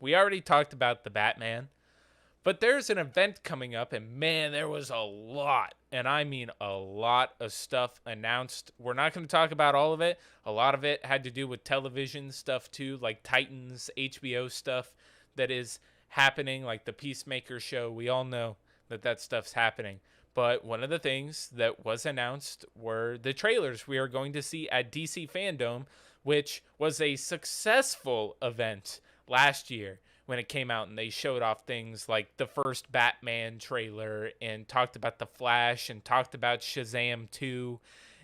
we already talked about the Batman, but there's an event coming up, and man, there was a lot, and I mean a lot of stuff announced. We're not going to talk about all of it. A lot of it had to do with television stuff too, like Titans, HBO stuff that is happening, like the Peacemaker show. We all know that that stuff's happening. But one of the things that was announced were the trailers we are going to see at DC Fandome, which was a successful event last year when it came out, and they showed off things like the first Batman trailer and talked about the Flash and talked about Shazam 2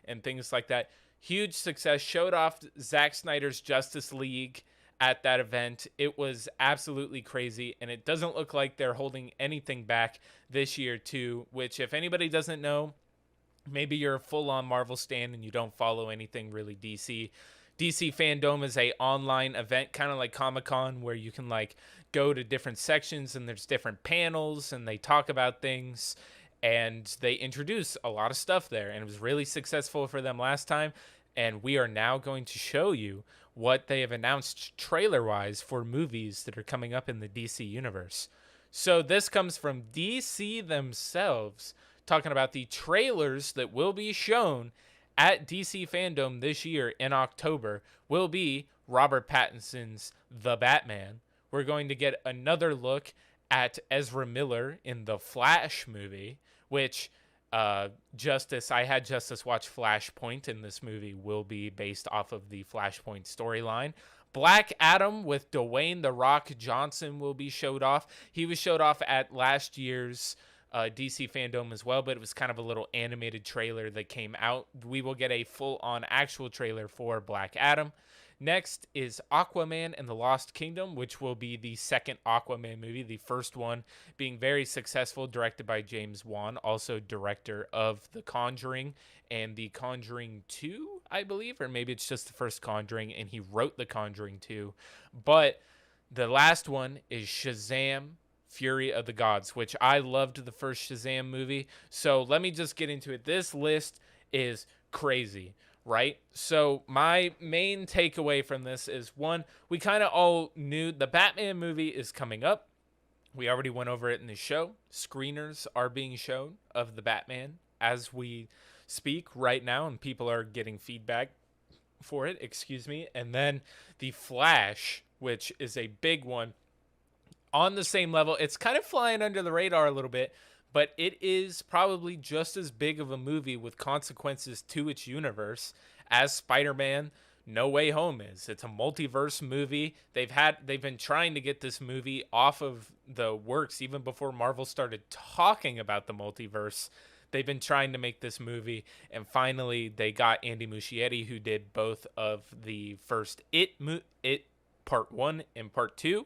and things like that. Huge success. Showed off Zack Snyder's Justice League at that event. It was absolutely crazy, and it doesn't look like they're holding anything back this year too, which if anybody doesn't know, maybe you're a full-on Marvel stan and you don't follow anything really DC. DC Fandome is a online event, kind of like Comic-Con, where you can like go to different sections and there's different panels and they talk about things and they introduce a lot of stuff there. And it was really successful for them last time. And we are now going to show you what they have announced trailer-wise for movies that are coming up in the DC universe. So this comes from DC themselves, talking about the trailers that will be shown at DC Fandome this year in October will be Robert Pattinson's The Batman. We're going to get another look at Ezra Miller in the Flash movie, which I had Justice watch Flashpoint, and this movie will be based off of the Flashpoint storyline. Black Adam with Dwayne "The Rock" Johnson will be showed off. He was showed off at last year's DC Fandome as well, but it was kind of a little animated trailer that came out. We will get a full-on actual trailer for Black Adam. Next is Aquaman and the Lost Kingdom, which will be the second Aquaman movie, the first one being very successful, directed by James Wan, also director of The Conjuring and The Conjuring 2, I believe, or maybe it's just the first Conjuring, and he wrote The Conjuring 2. But the last one is Shazam! Fury of the Gods, which I loved the first Shazam movie. So let me just get into it. This list is crazy, right? So my main takeaway from this is, one, we kind of all knew the Batman movie is coming up. We already went over it in the show. Screeners are being shown of the Batman as we speak right now, and people are getting feedback for it, excuse me. And then the Flash, which is a big one. On the same level, it's kind of flying under the radar a little bit, but it is probably just as big of a movie with consequences to its universe as Spider-Man No Way Home is. It's a multiverse movie. They've been trying to get this movie off of the works even before Marvel started talking about the multiverse. They've been trying to make this movie, and finally they got Andy Muschietti, who did both of the first It Part 1 and Part 2.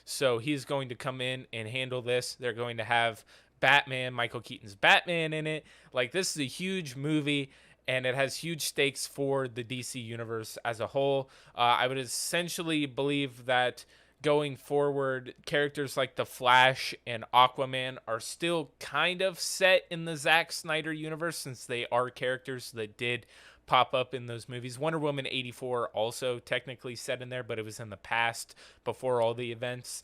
So he's going to come in and handle this. They're going to have Batman, Michael Keaton's Batman in it. Like, this is a huge movie, and it has huge stakes for the DC universe as a whole. I would essentially believe that going forward, characters like the Flash and Aquaman are still kind of set in the Zack Snyder universe, since they are characters that did pop up in those movies. Wonder Woman 84 also technically set in there, but it was in the past before all the events.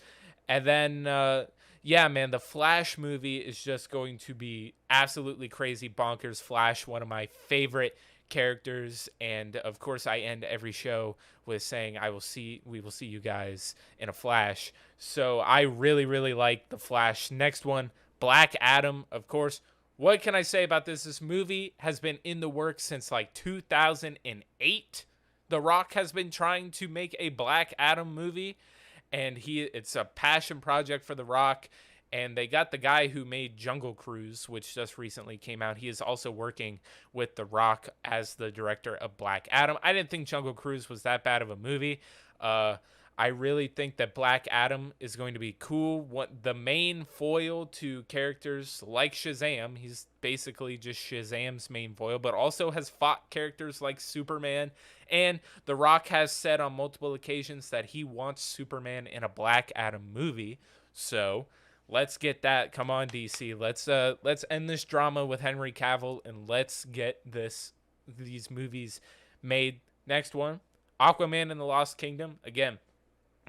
And then, yeah, man, the Flash movie is just going to be absolutely crazy bonkers. Flash, one of my favorite characters, and of course I end every show with saying we will see you guys in a Flash. So I really like the Flash. Next one, Black Adam, of course. What can I say about this? This movie has been in the works since like 2008. The Rock has been trying to make a Black Adam movie, and it's a passion project for The Rock. And they got the guy who made Jungle Cruise, which just recently came out. He is also working with The Rock as the director of Black Adam. I didn't think Jungle Cruise was that bad of a movie. I really think that Black Adam is going to be cool. The main foil to characters like Shazam, he's basically just Shazam's main foil, but also has fought characters like Superman. And The Rock has said on multiple occasions that he wants Superman in a Black Adam movie. So let's get that. Come on, DC. Let's end this drama with Henry Cavill, and let's get these movies made. Next one, Aquaman and the Lost Kingdom. Again,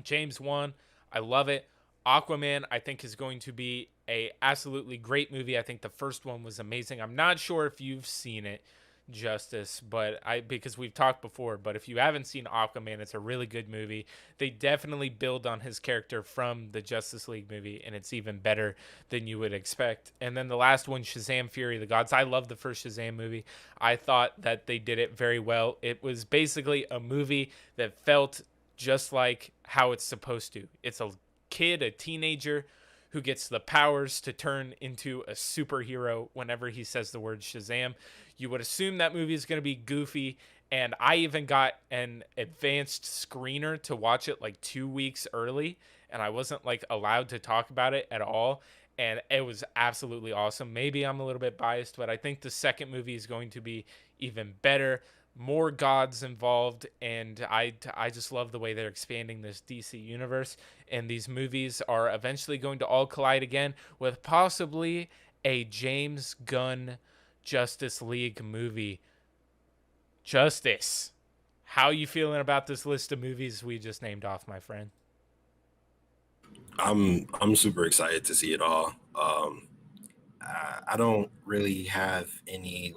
James Wan, I love it. Aquaman, I think, is going to be a absolutely great movie. I think the first one was amazing. I'm not sure if you've seen it, Justice, but because we've talked before, but if you haven't seen Aquaman, it's a really good movie. They definitely build on his character from the Justice League movie, and it's even better than you would expect. And then the last one, Shazam Fury of the Gods. I love the first Shazam movie. I thought that they did it very well. It was basically a movie that felt just like how it's supposed to. It's a kid, a teenager, who gets the powers to turn into a superhero whenever he says the word Shazam. You would assume that movie is going to be goofy, and I even got an advanced screener to watch it like 2 weeks early, and I wasn't like allowed to talk about it at all. And it was absolutely awesome. Maybe I'm a little bit biased, but I think the second movie is going to be even better, more gods involved, and I just love the way they're expanding this DC universe. And these movies are eventually going to all collide again with possibly a James Gunn Justice League movie. Justice, how you feeling about this list of movies we just named off, my friend? I'm super excited to see it all. I don't really have any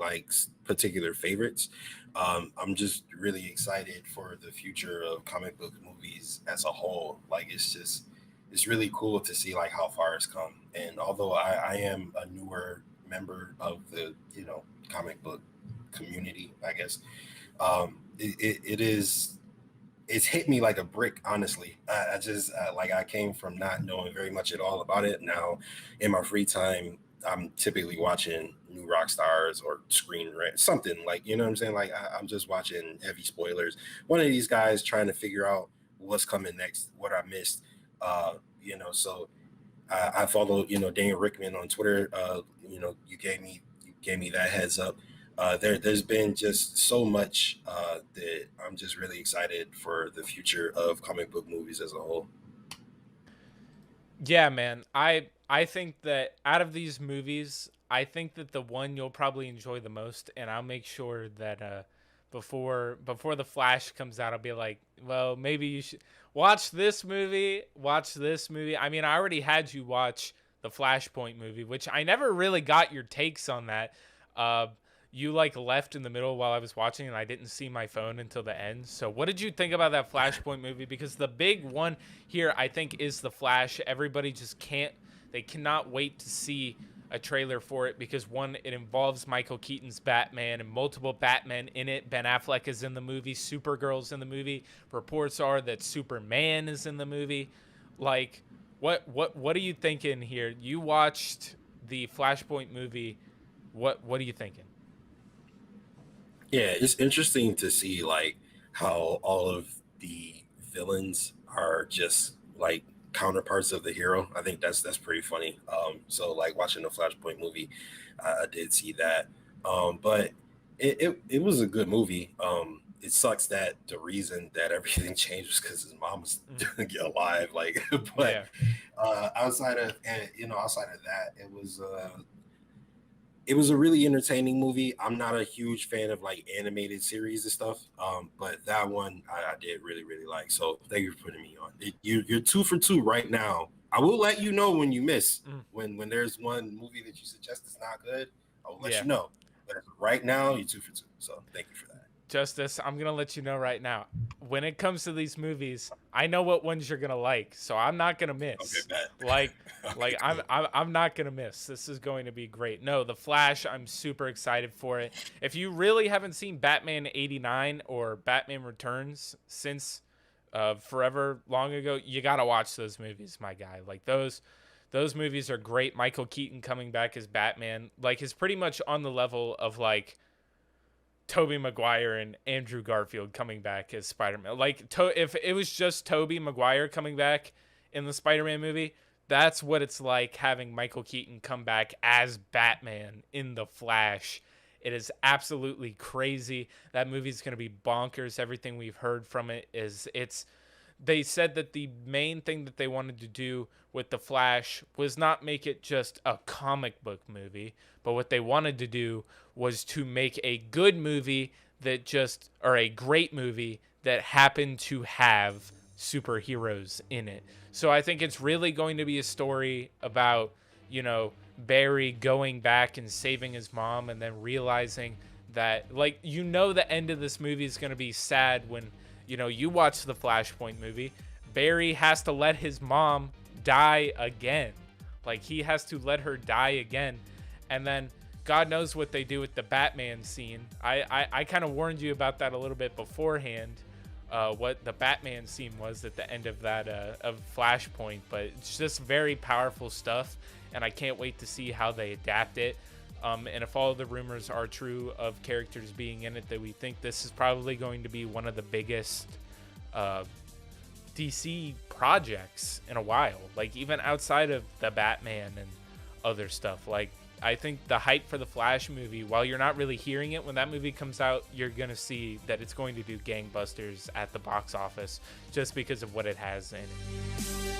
particular favorites. I'm just really excited for the future of comic book movies as a whole. Like it's really cool to see like how far it's come. And although I am a newer member of the comic book community, I guess it is it's hit me like a brick, honestly. I just like I came from not knowing very much at all about it. Now in my free time I'm typically watching new rock stars or screen rant, something like, you know what I'm saying, like I'm just watching heavy spoilers, one of these guys trying to figure out what's coming next, what I missed. So I follow, Daniel Rickman on Twitter. You gave me that heads up. There's been just so much that I'm just really excited for the future of comic book movies as a whole. Yeah, man. I think that out of these movies, I think that the one you'll probably enjoy the most, and I'll make sure that before the Flash comes out, I'll be like, well, maybe you should watch this movie. Watch this movie. I mean, I already had you watch the Flashpoint movie, which I never really got your takes on that. Uh, you like left in the middle while I was watching, and I didn't see my phone until the end. So, what did you think about that Flashpoint movie? Because the big one here, I think, is the Flash. Everybody just can't, they cannot wait to see a trailer for it because one, it involves Michael Keaton's Batman and multiple Batmen in it. Ben Affleck is in the movie. Supergirl's in the movie. Reports are that Superman is in the movie. Like, what are you thinking here? You watched the Flashpoint movie. What are you thinking? Yeah, it's interesting to see like how all of the villains are just like counterparts of the hero. I think that's pretty funny. So like watching the Flashpoint movie, I did see that. But it was a good movie. It sucks that the reason that everything changed was because his mom was Mm, alive. Like, but yeah. outside of that, it was a really entertaining movie. I'm not a huge fan of like animated series and stuff, but that one I did really really like. So thank you for putting me on. You're two for two right now. I will let you know when you miss. Mm, When there's one movie that you suggest is not good, I will let yeah. you know. But right now, you're two for two. So thank you for that. Justice, I'm gonna let you know right now. When it comes to these movies, I know what ones you're gonna like, so I'm not gonna Okay, miss. bet. Like, Okay, I'm cool. I'm not gonna miss. This is going to be great. No, The Flash, I'm super excited for it. If you really haven't seen Batman '89 or Batman Returns since forever long ago, you gotta watch those movies, my guy. Like those movies are great. Michael Keaton coming back as Batman, like, is pretty much on the level of like Tobey Maguire and Andrew Garfield coming back as Spider-Man. Like, if it was just Tobey Maguire coming back in the Spider-Man movie, that's what it's like having Michael Keaton come back as Batman in The Flash. It is absolutely crazy. That movie's going to be bonkers. Everything we've heard from it is it's they said that the main thing that they wanted to do with the Flash was not make it just a comic book movie, but what they wanted to do was to make a good movie that just or a great movie that happened to have superheroes in it. So I think it's really going to be a story about, Barry going back and saving his mom, and then realizing that, like, the end of this movie is going to be sad when, you watch the Flashpoint movie. Barry has to let his mom die again. Like, he has to let her die again. And then God knows what they do with the Batman scene. I kind of warned you about that a little bit beforehand, what the Batman scene was at the end of that of Flashpoint, but it's just very powerful stuff, and I can't wait to see how they adapt it. And if all the rumors are true of characters being in it, that we think this is probably going to be one of the biggest DC projects in a while, like even outside of the Batman and other stuff. Like, I think the hype for the Flash movie, while you're not really hearing it when that movie comes out, you're gonna see that it's going to do gangbusters at the box office just because of what it has in it.